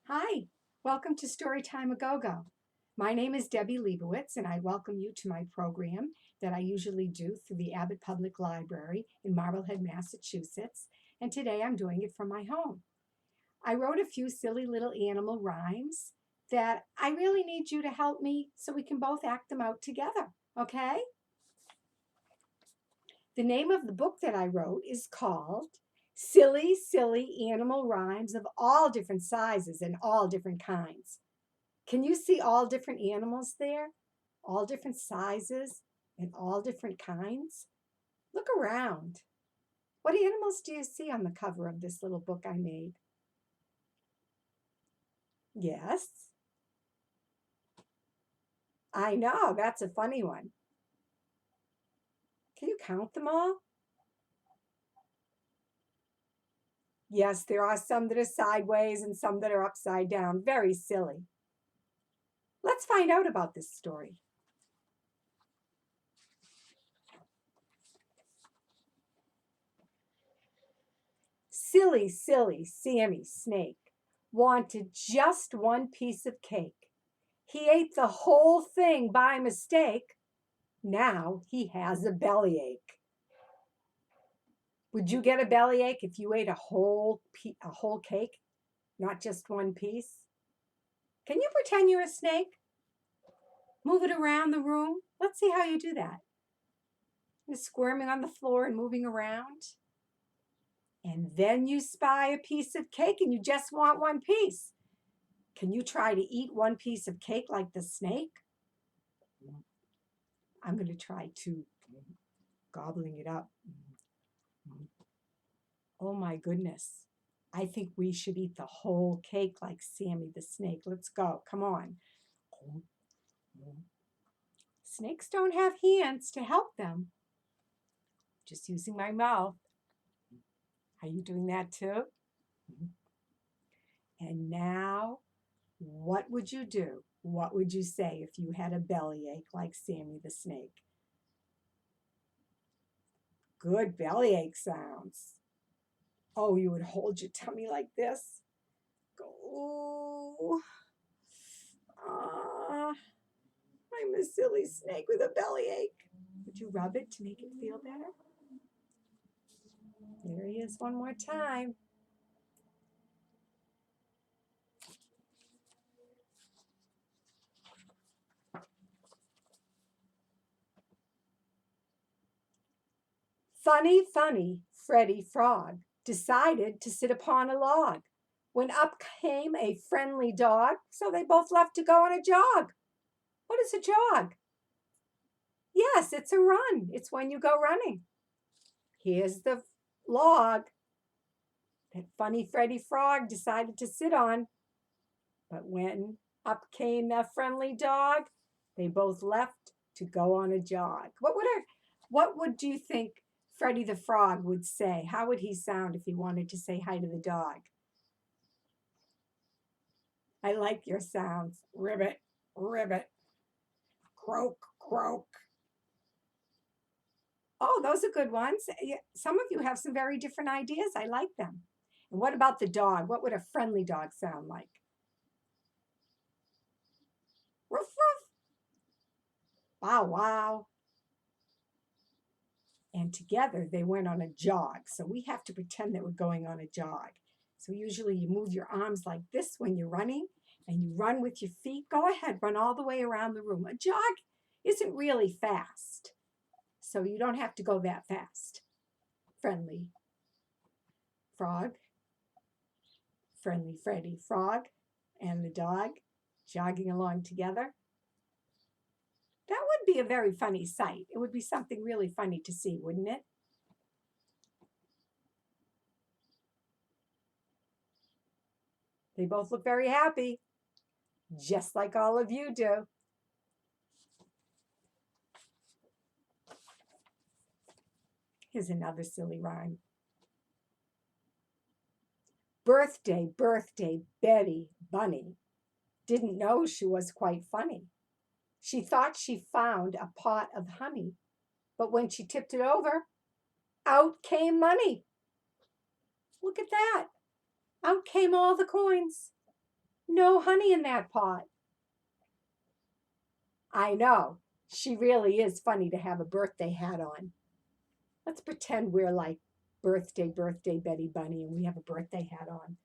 Hi, welcome to Storytime A Go-Go. My name is Debbie Leibowitz, and I welcome you to my program that I usually do through the Abbott Public Library in Marblehead, Massachusetts, and today I'm doing it from my home. I wrote a few silly little animal rhymes that I really need you to help me so we can both act them out together, okay? The name of the book that I wrote is called Silly, Silly Animal Rhymes of All Different Sizes and All Different Kinds. Can you see all different animals there? All different sizes and all different kinds? Look around. What animals do you see on the cover of this little book I made? Yes, I know, that's a funny one. Can you count them all? Yes, there are some that are sideways and some that are upside down. Very silly. Let's find out about this story. Silly, silly Sammy Snake wanted just one piece of cake. He ate the whole thing by mistake. Now he has a bellyache. Would you get a bellyache if you ate a whole cake, not just one piece? Can you pretend you're a snake? Move it around the room. Let's see how you do that. You're squirming on the floor and moving around. And then you spy a piece of cake and you just want one piece. Can you try to eat one piece of cake like the snake? I'm going to try to gobbling it up. Oh my goodness. I think we should eat the whole cake like Sammy the snake. Let's go. Come on. Snakes don't have hands to help them. Just using my mouth. Are you doing that too? And now, what would you do? What would you say if you had a bellyache like Sammy the snake? Good bellyache sounds. Oh, you would hold your tummy like this. Go, I'm a silly snake with a bellyache. Would you rub it to make it feel better? There he is one more time. Funny, funny, Freddie Frog decided to sit upon a log when up came a friendly dog, so they both left to go on a jog. What is a jog? Yes, it's a run. It's when you go running. Here's the log that funny Freddie Frog decided to sit on. But when up came the friendly dog, they both left to go on a jog. What would you think Freddie the Frog would say? How would he sound if he wanted to say hi to the dog? I like your sounds. Ribbit, ribbit, croak, croak. Oh, those are good ones. Some of you have some very different ideas. I like them. And what about the dog? What would a friendly dog sound like? Ruff, ruff. Bow, wow. And together they went on a jog. So we have to pretend that we're going on a jog. So usually you move your arms like this when you're running and you run with your feet. Go ahead, run all the way around the room. A jog isn't really fast, so you don't have to go that fast. Friendly frog, friendly Freddie Frog, and the dog jogging along together. That would be a very funny sight. It would be something really funny to see, wouldn't it? They both look very happy, just like all of you do. Here's another silly rhyme. Birthday, birthday, Betty Bunny didn't know she was quite funny. She thought she found a pot of honey, but when she tipped it over, out came money. Look at that. Out came all the coins. No honey in that pot. I know. She really is funny to have a birthday hat on. Let's pretend we're like birthday Betty Bunny and we have a birthday hat on.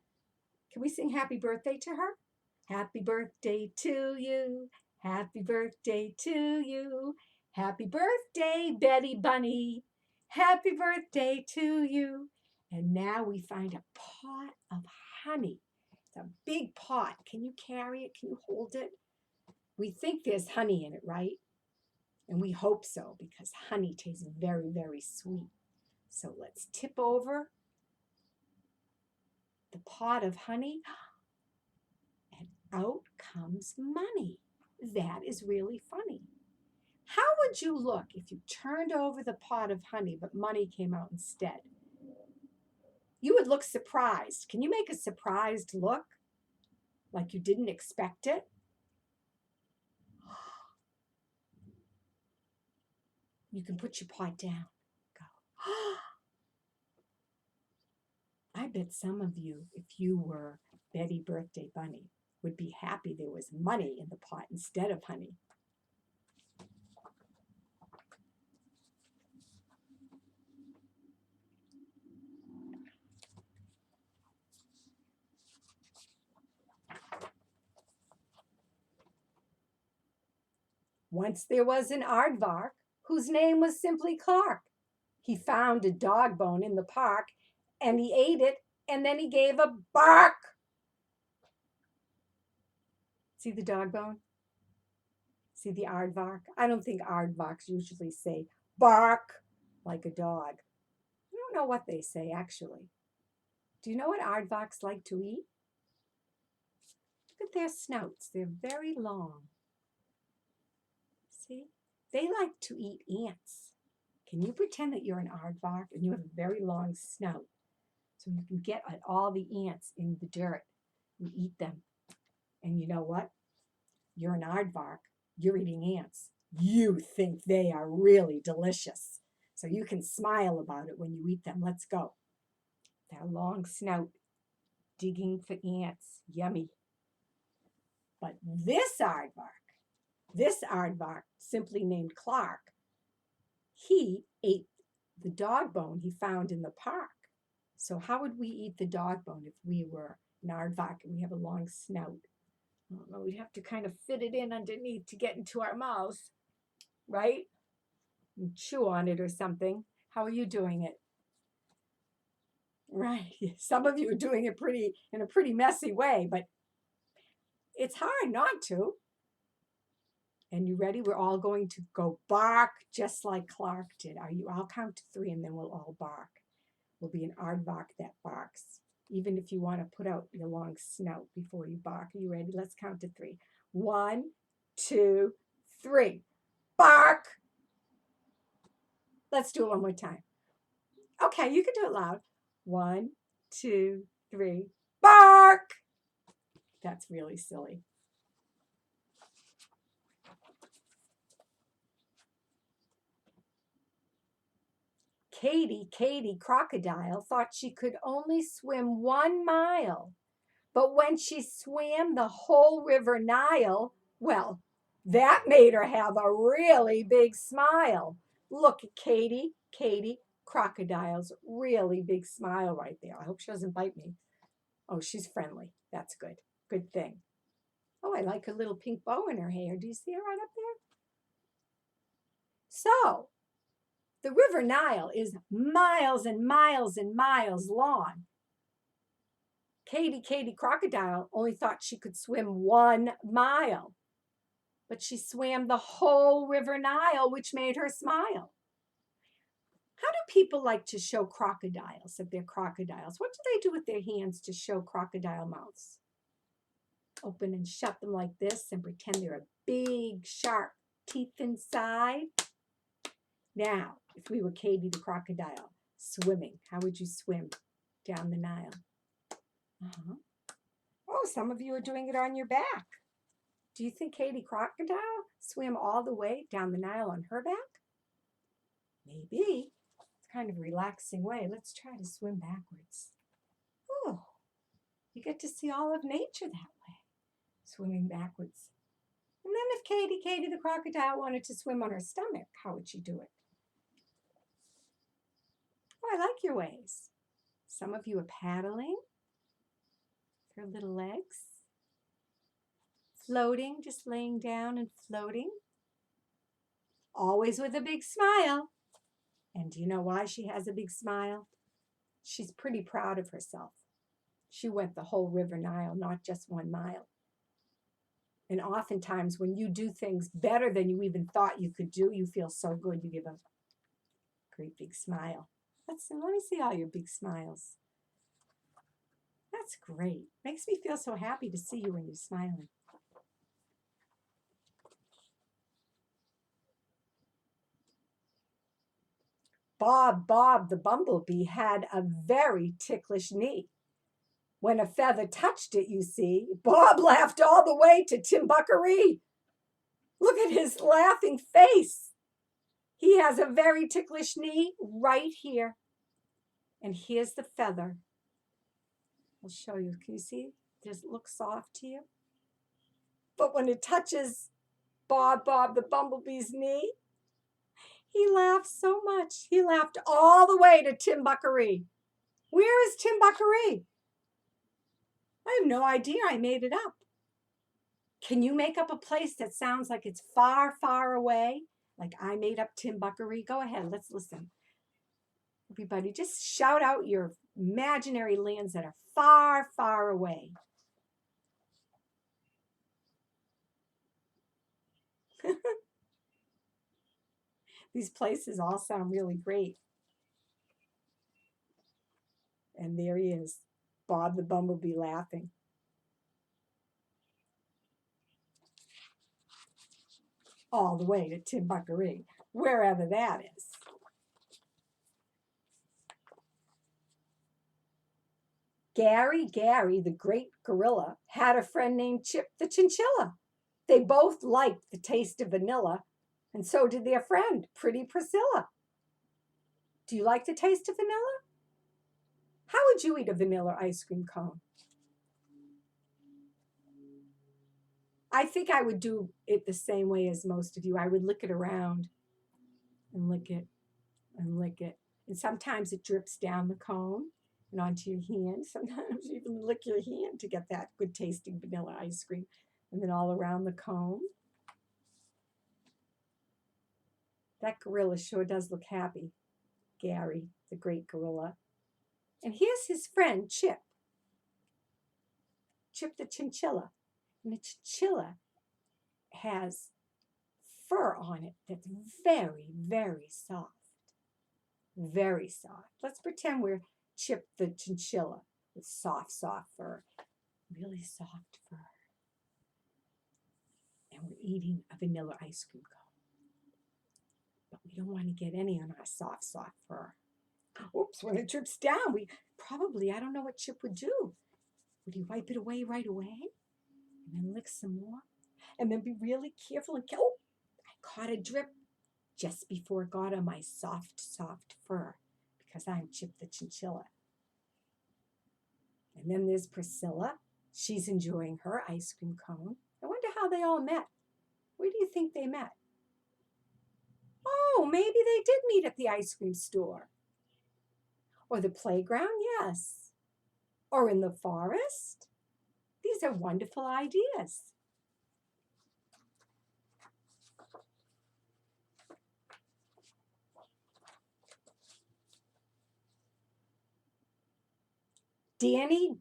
Can we sing happy birthday to her? Happy birthday to you. Happy birthday to you. Happy birthday, Betty Bunny. Happy birthday to you. And now we find a pot of honey. It's a big pot. Can you carry it? Can you hold it? We think there's honey in it, right? And we hope so because honey tastes very, very sweet. So let's tip over the pot of honey, and out comes money. That is really funny. How would you look if you turned over the pot of honey but money came out instead? You would look surprised. Can you make a surprised look? Like you didn't expect it? You can put your pot down. Go. I bet some of you, if you were Betty Birthday Bunny, would be happy there was money in the pot instead of honey. Once there was an aardvark whose name was simply Clark. He found a dog bone in the park and he ate it and then he gave a bark. See the dog bone? See the aardvark? I don't think aardvarks usually say bark like a dog. I don't know what they say actually. Do you know what aardvarks like to eat? Look at their snouts. They're very long. See? They like to eat ants. Can you pretend that you're an aardvark and you have a very long snout so you can get at all the ants in the dirt and eat them? And you know what? You're an aardvark. You're eating ants. You think they are really delicious. So you can smile about it when you eat them. Let's go. That long snout digging for ants. Yummy. But this aardvark, simply named Clark, he ate the dog bone he found in the park. So how would we eat the dog bone if we were an aardvark and we have a long snout? Well, we'd have to kind of fit it in underneath to get into our mouths, right? And chew on it or something. How are you doing it? Right. Some of you are doing it in a pretty messy way, but it's hard not to. And you ready? We're all going to go bark just like Clark did. I'll count to 3 and then we'll all bark. We'll be an aardvark that barks. Even if you want to put out your long snout before you bark. Are you ready? Let's count to 3. 1, 2, 3. Bark! Let's do it one more time. Okay, you can do it loud. 1, 2, 3. Bark! That's really silly. Katy Crocodile thought she could only swim 1 mile. But when she swam the whole river Nile, well, that made her have a really big smile. Look at Katy Crocodile's really big smile right there. I hope she doesn't bite me. Oh, she's friendly. That's good. Good thing. Oh, I like her little pink bow in her hair. Do you see her right up there? So, the river Nile is miles and miles and miles long. Katy Crocodile only thought she could swim 1 mile, but she swam the whole river Nile, which made her smile. How do people like to show crocodiles that they're crocodiles? What do they do with their hands to show crocodile mouths? Open and shut them like this and pretend they're a big, sharp teeth inside. Now, if we were Katy the crocodile swimming, how would you swim down the Nile? Oh, some of you are doing it on your back. Do you think Katy Crocodile swam all the way down the Nile on her back? Maybe. It's kind of a relaxing way. Let's try to swim backwards. Oh, you get to see all of nature that way. swimming backwards. And then if Katie the crocodile wanted to swim on her stomach, how would she do it? Oh, I like your ways. Some of you are paddling with her little legs. Floating, just laying down and floating. Always with a big smile. And do you know why she has a big smile? She's pretty proud of herself. She went the whole River Nile, not just 1 mile. And oftentimes when you do things better than you even thought you could do, you feel so good. You give a great big smile. Let me see all your big smiles. That's great. Makes me feel so happy to see you when you're smiling. Bob the bumblebee had a very ticklish knee. When a feather touched it, you see, Bob laughed all the way to Timbuckaree. Look at his laughing face. He has a very ticklish knee right here. And here's the feather. I'll show you. Can you see? Does it look soft to you? But when it touches Bob the bumblebee's knee, he laughed so much. He laughed all the way to Timbuckaree. Where is Timbuckaree? I have no idea. I made it up. Can you make up a place that sounds like it's far, far away? Like I made up Timbuckaree? Go ahead. Let's listen. Everybody, just shout out your imaginary lands that are far, far away. These places all sound really great. And there he is, Bob the bumblebee laughing. All the way to Timbuckaree, wherever that is. Gary, the great gorilla, had a friend named Chip the chinchilla. They both liked the taste of vanilla, and so did their friend, Pretty Priscilla. Do you like the taste of vanilla? How would you eat a vanilla ice cream cone? I think I would do it the same way as most of you. I would lick it around and lick it and lick it. And sometimes it drips down the cone and onto your hand. Sometimes you even lick your hand to get that good tasting vanilla ice cream. And then all around the cone. That gorilla sure does look happy. Gary, the great gorilla. And here's his friend, Chip. Chip the chinchilla. And the chinchilla has fur on it that's very, very soft. Very soft. Let's pretend we're Chip the chinchilla with soft, soft fur. Really soft fur. And we're eating a vanilla ice cream cone. But we don't want to get any on our soft, soft fur. Oops, when it drips down, I don't know what Chip would do. Would he wipe it away right away? And then lick some more? And then be really careful and, oh, I caught a drip just before it got on my soft, soft fur because I'm Chip the chinchilla. And then there's Priscilla. She's enjoying her ice cream cone. I wonder how they all met. Where do you think they met? Oh, maybe they did meet at the ice cream store. Or the playground, yes. Or in the forest. These are wonderful ideas. Danny,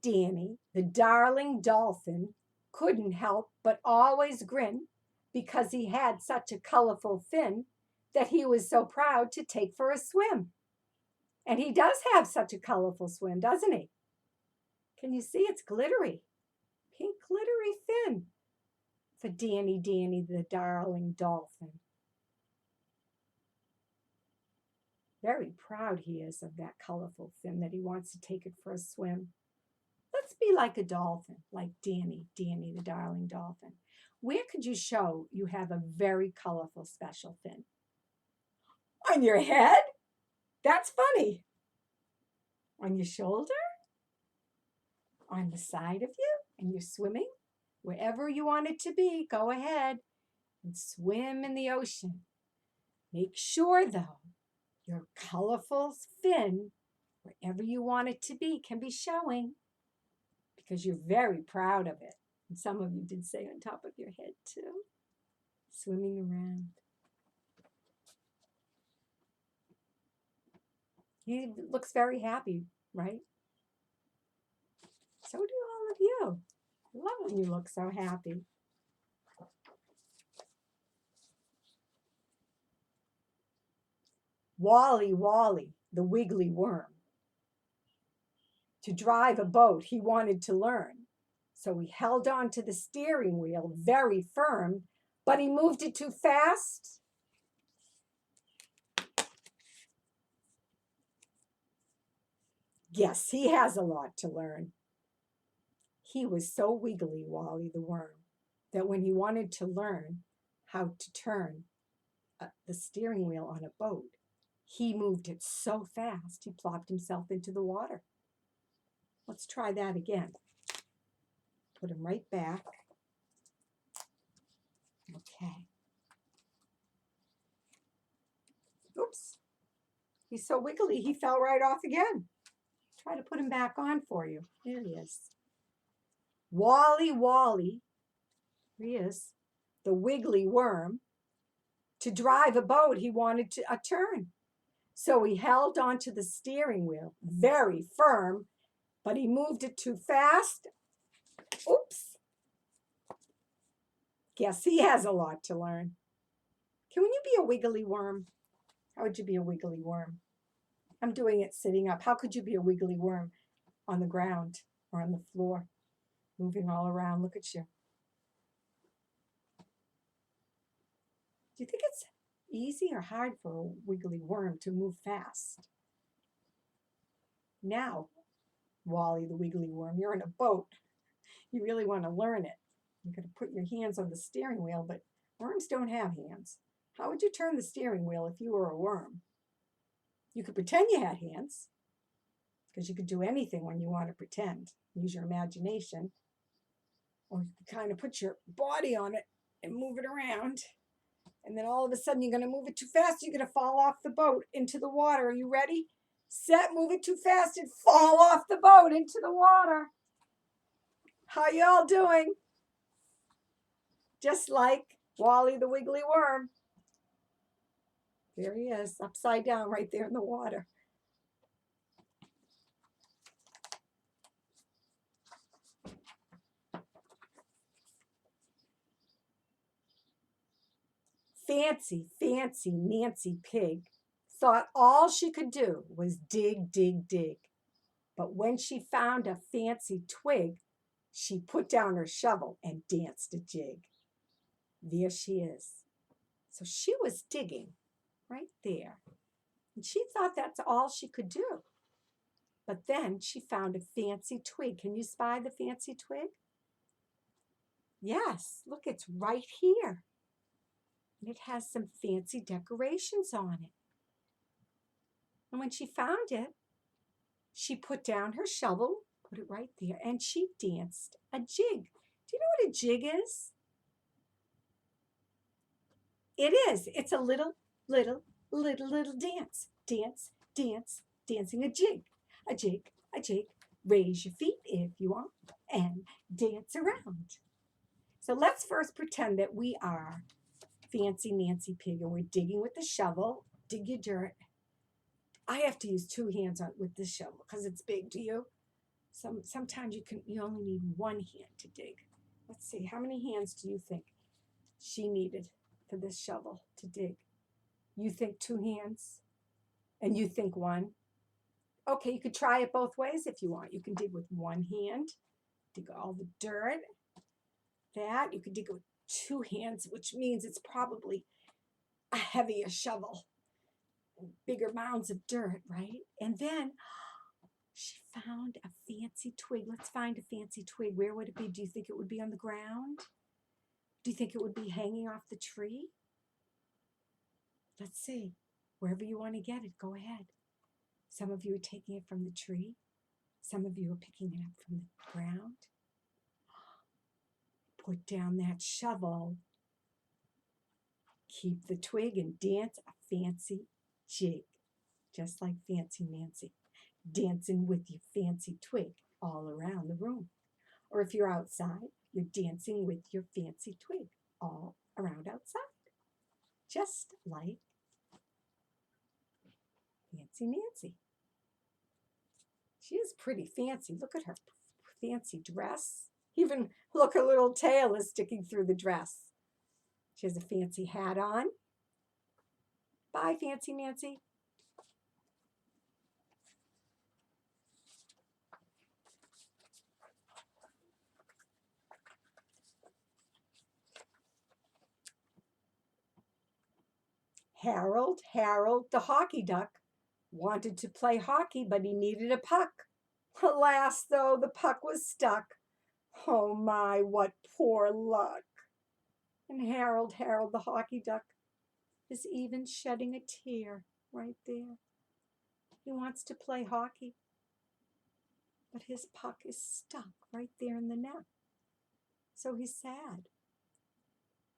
the darling dolphin, couldn't help but always grin because he had such a colorful fin that he was so proud to take for a swim. And he does have such a colorful swim, doesn't he? Can you see? It's glittery. Pink glittery fin for Danny, the darling dolphin. Very proud he is of that colorful fin that he wants to take it for a swim. Let's be like a dolphin, like Danny, the darling dolphin. Where could you show you have a very colorful special fin? On your head? That's funny. On your shoulder? On the side of you? And you're swimming? Wherever you want it to be, go ahead and swim in the ocean. Make sure, though, your colorful fin, wherever you want it to be, can be showing because you're very proud of it. And some of you did say on top of your head, too. Swimming around. He looks very happy, right? So do all of you. I love when you look so happy. Wally Wally, the wiggly worm. To drive a boat, he wanted to learn. So he held on to the steering wheel very firm, but he moved it too fast. Yes, he has a lot to learn. He was so wiggly, Wally the worm, that when he wanted to learn how to turn the steering wheel on a boat, he moved it so fast he plopped himself into the water. Let's try that again. Put him right back. Okay. Oops. He's so wiggly, he fell right off again. Try to put him back on for you. There he is. Wally Wally, here he is, the wiggly worm. To drive a boat, he wanted a turn. So he held onto the steering wheel very firm, but he moved it too fast. Oops. Guess he has a lot to learn. Can you be a wiggly worm? How would you be a wiggly worm? I'm doing it sitting up. How could you be a wiggly worm on the ground or on the floor, moving all around? Look at you. Do you think it's easy or hard for a wiggly worm to move fast? Now, Wally the wiggly worm, you're in a boat. You really want to learn it. You're going to put your hands on the steering wheel, but worms don't have hands. How would you turn the steering wheel if you were a worm? You could pretend you had hands, because you could do anything when you want to pretend. Use your imagination. Or you could kind of put your body on it and move it around. And then all of a sudden you're going to move it too fast. You're going to fall off the boat into the water. Are you ready? Set, move it too fast and fall off the boat into the water. How y'all doing? Just like Wally the wiggly worm. There he is, upside down right there in the water. Fancy Nancy Pig thought all she could do was dig, dig, dig. But when she found a fancy twig, she put down her shovel and danced a jig. There she is. So she was digging right there. And she thought that's all she could do. But then she found a fancy twig. Can you spy the fancy twig? Yes, look, it's right here. And it has some fancy decorations on it. And when she found it, she put down her shovel, put it right there, and she danced a jig. Do you know what a jig is? It is. It's a little dance. Dance, dance, dancing a jig. A jig, a jig. Raise your feet if you want and dance around. So let's first pretend that we are Fancy Nancy Pig and we're digging with the shovel. Dig your dirt. I have to use two hands with this shovel because it's big. Do you? Sometimes you only need one hand to dig. Let's see, how many hands do you think she needed for this shovel to dig? You think two hands? And you think one? Okay, you could try it both ways if you want. You can dig with one hand, dig all the dirt. That, you could dig with two hands, which means it's probably a heavier shovel. Bigger mounds of dirt, right? And then she found a fancy twig. Let's find a fancy twig. Where would it be? Do you think it would be on the ground? Do you think it would be hanging off the tree? Let's see. Wherever you want to get it, go ahead. Some of you are taking it from the tree. Some of you are picking it up from the ground. Put down that shovel. Keep the twig and dance a fancy jig, just like Fancy Nancy, dancing with your fancy twig all around the room. Or if you're outside, you're dancing with your fancy twig all around outside, just like Fancy Nancy. She is pretty fancy. Look at her fancy dress. Even look, her little tail is sticking through the dress. She has a fancy hat on. Bye, Fancy Nancy. Harold, the hockey duck, wanted to play hockey, but he needed a puck. Alas, though, the puck was stuck. Oh my, what poor luck. And Harold, the hockey duck, is even shedding a tear right there. He wants to play hockey, but his puck is stuck right there in the net. So he's sad.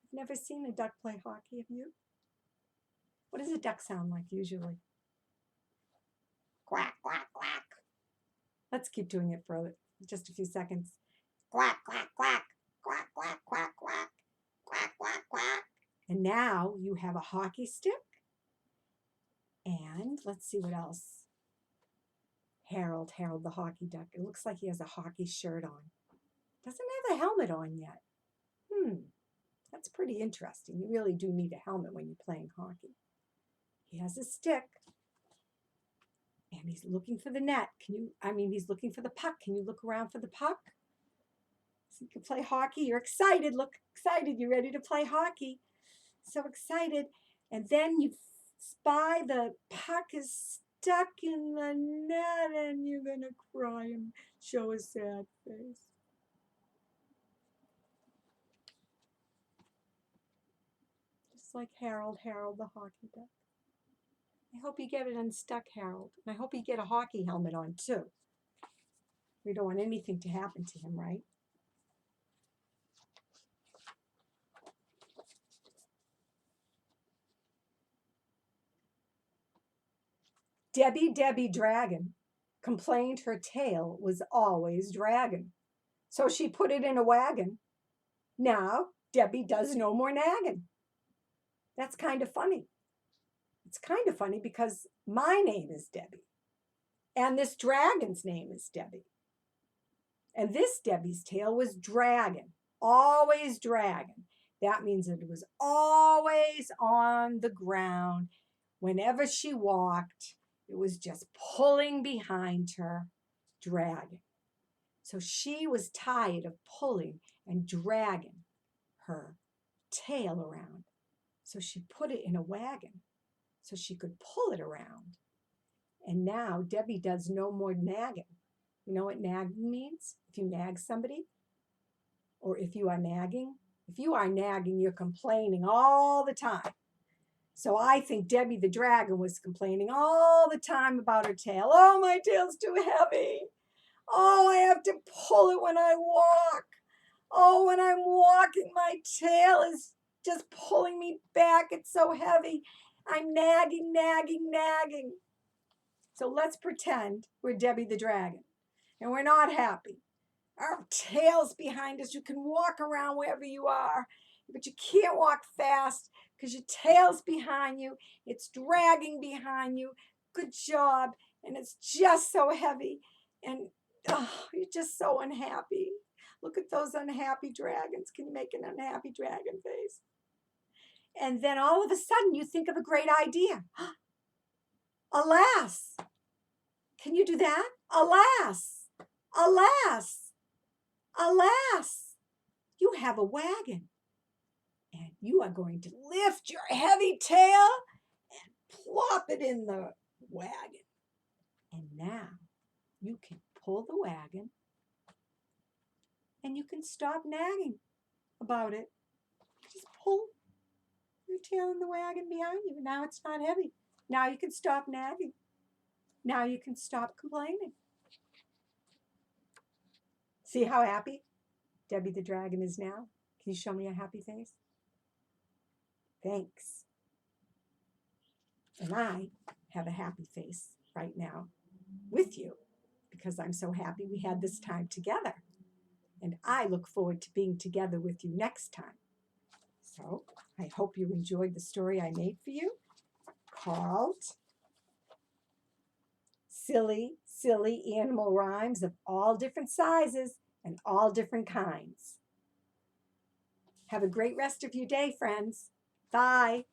I've never seen a duck play hockey, have you? What does a duck sound like usually? Quack, quack, quack. Let's keep doing it for just a few seconds. Quack, quack, quack, quack, quack, quack, quack, quack, quack, quack. And now you have a hockey stick. And let's see what else. Harold, the hockey duck. It looks like he has a hockey shirt on. Doesn't have a helmet on yet. That's pretty interesting. You really do need a helmet when you're playing hockey. He has a stick. And he's looking for the net. He's looking for the puck. Can you look around for the puck? So you can play hockey. You're excited. Look excited. You're ready to play hockey. So excited. And then you spy the puck is stuck in the net and you're going to cry and show a sad face. Just like Harold, the hockey duck. I hope you get it unstuck, Harold. And I hope you get a hockey helmet on, too. We don't want anything to happen to him, right? Debbie Dragon complained her tail was always dragging. So she put it in a wagon. Now Debbie does no more nagging. That's kind of funny. It's kind of funny because my name is Debbie. And this dragon's name is Debbie. And this Debbie's tail was dragging, always dragging. That means that it was always on the ground. Whenever she walked, it was just pulling behind her, dragging. So she was tired of pulling and dragging her tail around. So she put it in a wagon so she could pull it around. And now Debbie does no more nagging. You know what nagging means? If you nag somebody, or if you are nagging, you're complaining all the time. So I think Debbie the dragon was complaining all the time about her tail. Oh, my tail's too heavy. Oh, I have to pull it when I walk. Oh, when I'm walking, my tail is just pulling me back. It's so heavy. I'm nagging. So let's pretend we're Debbie the dragon and we're not happy. Our tail's behind us. You can walk around wherever you are, but you can't walk fast because your tail's behind you. It's dragging behind you. Good job. And it's just so heavy. And you're just so unhappy. Look at those unhappy dragons. Can you make an unhappy dragon face? And then all of a sudden you think of a great idea. Alas. Can you do that? Alas. You have a wagon. And you are going to lift your heavy tail and plop it in the wagon. And now you can pull the wagon and you can stop nagging about it. Just pull your tail in the wagon behind you. Now it's not heavy. Now you can stop nagging. Now you can stop complaining. See how happy Debbie the dragon is now? Can you show me a happy face? Thanks. And I have a happy face right now with you because I'm so happy we had this time together. And I look forward to being together with you next time. So I hope you enjoyed the story I made for you called Silly, Silly Animal Rhymes of All Different Sizes and All Different Kinds. Have a great rest of your day, friends. Bye.